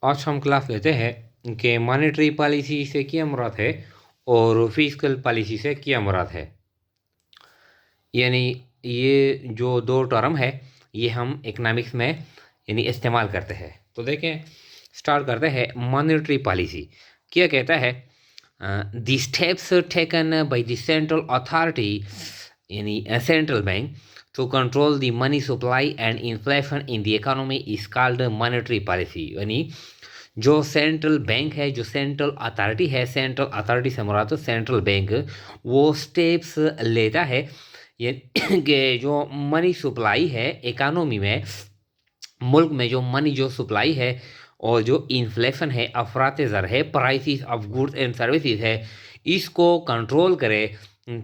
आज हम क्लास लेते हैं कि मॉनेटरी पॉलिसी से क्या मुराद है और फिस्कल पॉलिसी से क्या मुराद है। यानी ये जो दो टर्म है ये हम इकनॉमिक्स में यानी इस्तेमाल करते हैं। तो देखें, स्टार्ट करते हैं। मॉनेटरी पॉलिसी क्या कहता है? The steps taken by the central authority यानी central bank to control the money supply and inflation in the economy is called monetary policy। यानी जो सेंट्रल बैंक है, जो सेंट्रल अथॉरिटी है, सेंट्रल अथॉरिटी से मुराद तो सेंट्रल बैंक, वो steps लेता है ये कि जो मनी सप्लाई है इकोनॉमी में, मुल्क में जो मनी जो सप्लाई है और जो इन्फ्लेशन है, अफरात ज़र है, prices of goods and services है, इसको कंट्रोल करे।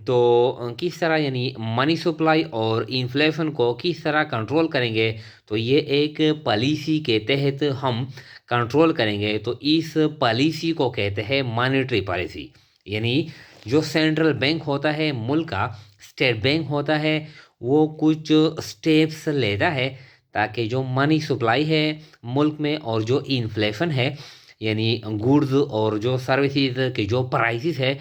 तो किस तरह यानी मनी सप्लाई और इन्फ्लेशन को किस तरह कंट्रोल करेंगे, तो ये एक पॉलिसी के तहत हम कंट्रोल करेंगे। तो इस पॉलिसी को कहते हैं मॉनेटरी पॉलिसी। यानी जो सेंट्रल बैंक होता है मुल्क का, स्टेट बैंक होता है, वो कुछ स्टेप्स लेता है ताकि जो मनी सप्लाई है मुल्क में और जो इन्फ्लेशन है यानी गुड्स और जो सर्विसेज के जो प्राइसेस है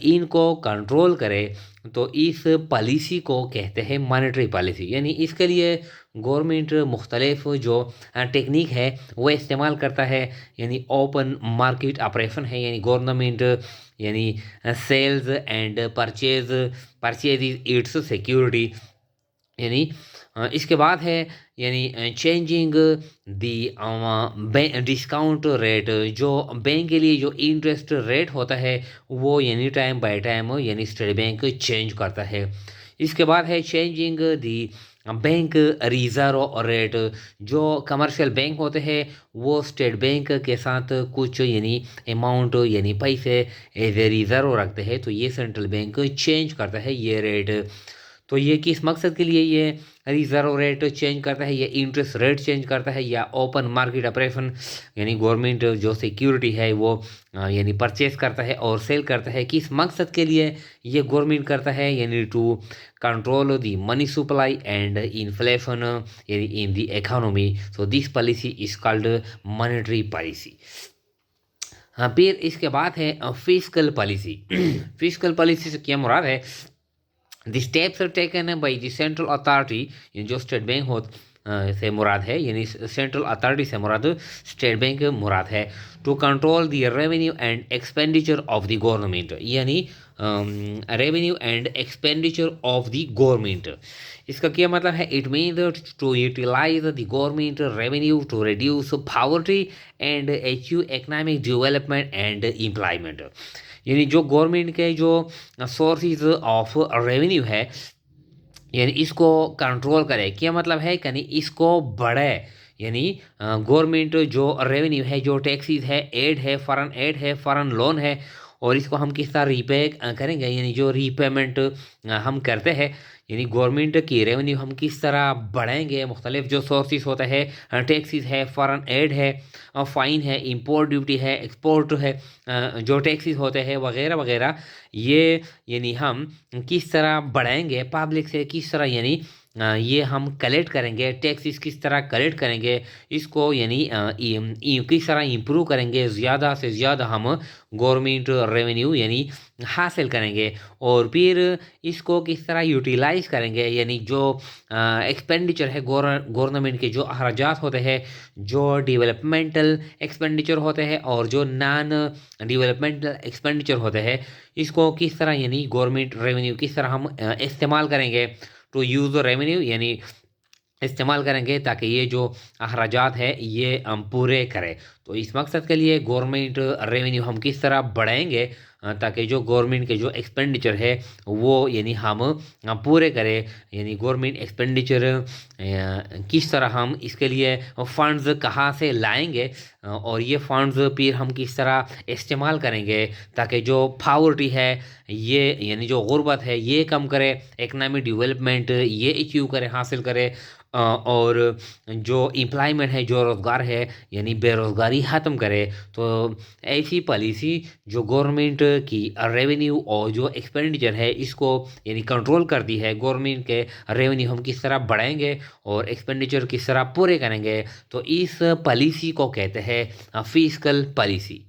इनको कंट्रोल करे। तो इस पॉलिसी को कहते हैं मॉनेटरी पॉलिसी। यानी इसके लिए गवर्नमेंट मुख्तलिफ जो टेक्निक है वो इस्तेमाल करता है। यानी ओपन मार्केट ऑपरेशन है, यानी गवर्नमेंट यानी sales and purchase it's security. यानी इसके बाद है यानी चेंजिंग दी डिस्काउंट रेट, जो बैंक के लिए जो इंटरेस्ट रेट होता है वो यानी टाइम बाय टाइम यानी स्टेट बैंक चेंज करता है। इसके बाद है changing the bank reserve rate, जो कमर्शियल बैंक होते हैं वो स्टेट बैंक के साथ कुछ यानी अमाउंट यानी पैसे एज ए रिजर्व रखते हैं, तो ये सेंट्रल बैंक चेंज करता है ये रेट। तो ये किस मकसद के लिए ये रिजर्व रेट चेंज करता है, या इंटरेस्ट रेट चेंज करता है, या ओपन मार्केट ऑपरेशन यानी गवर्नमेंट जो सिक्योरिटी है वो यानी परचेज करता है और सेल करता है, किस मकसद के लिए ये गवर्नमेंट करता है? यानी to control the money supply and inflation यानी in the economy. So this policy is called monetary policy. हाँ, फिर इसके बाद है फिस्कल पॉलिसी। फिस्कल पॉलिसी से क्या मुराद है? The steps are taken by the central authority, जो स्टेट बैंक हो से मुराद है, यानी सेंट्रल अथॉरिटी से मुराद स्टेट बैंक मुराद है, to control the revenue and expenditure of the government. यानी revenue and expenditure of the government, इसका क्या मतलब है? It means to utilise the government revenue to reduce poverty and achieve economic development and employment. यानी जो government के जो sources of revenue है यानी इसको कंट्रोल करे। क्या मतलब है? यानी इसको बढ़े। यानी गवर्नमेंट जो रेवेन्यू है, जो टैक्सेस है, एड है, फॉरेन एड है, फॉरेन लोन है, और इसको हम किस तरह रीपे करेंगे, यानी जो रीपेमेंट हम करते हैं, यानी गवर्नमेंट की रेवेन्यू हम किस तरह बढ़ाएंगे। मुख्तलिफ जो सोर्सेस होते हैं, टैक्सेस है, फॉरेन एड है, फ़ाइन है, इंपोर्ट ड्यूटी है, एक्सपोर्ट है, जो टैक्सेस होते हैं वगैरह वगैरह, ये यानी हम किस तरह बढ़ाएंगे, पब्लिक से किस तरह यानी ये हम कलेक्ट करेंगे, टैक्सेस किस तरह कलेक्ट करेंगे, इसको यानी किस तरह इम्प्रूव करेंगे, ज़्यादा से ज़्यादा हम गवर्नमेंट रेवेन्यू यानी हासिल करेंगे, और फिर इसको किस तरह यूटिलाइज करेंगे। यानी जो एक्सपेंडिचर है गवर्नमेंट के, जो अखराजात होते हैं, जो डेवलपमेंटल एक्सपेंडिचर होते हैं और जो नॉन डेवलपमेंटल एक्सपेंडिचर होते हैं, इसको किस तरह यानी गवर्नमेंट रेवेन्यू किस तरह हम इस्तेमाल करेंगे, टू यूज़ रेवेन्यू यानी इस्तेमाल करेंगे ताकि ये जो अखराजात है ये हम पूरे करें। तो इस मकसद के लिए गवर्नमेंट रेवेन्यू हम किस तरह बढ़ाएंगे ताकि जो गवर्नमेंट के जो एक्सपेंडिचर है वो यानी हम पूरे करें। यानी गवर्नमेंट एक्सपेंडिचर किस तरह हम इसके लिए फ़ंड्स कहाँ से लाएंगे और ये फ़ंड्स फिर हम किस तरह इस्तेमाल करेंगे ताकि जो पावर्टी है ये यानी जो गुर्बत है ये कम करे, इकनॉमिक डेवलपमेंट ये अचीव करे, हासिल करे, और जो एम्प्लॉयमेंट है, जो रोज़गार है यानी बेरोज़गारी ख़त्म करे। तो ऐसी पॉलिसी जो गवर्नमेंट کی ریونیو اور جو ایکسپینڈیچر ہے اس کو یعنی کنٹرول کرتی ہے. گورنمنٹ کے ریونیو ہم کس طرح بڑھائیں گے اور ایکسپینڈیچر کس طرح پورے کریں گے, تو اس پالیسی کو کہتے ہیں فسکل پالیسی.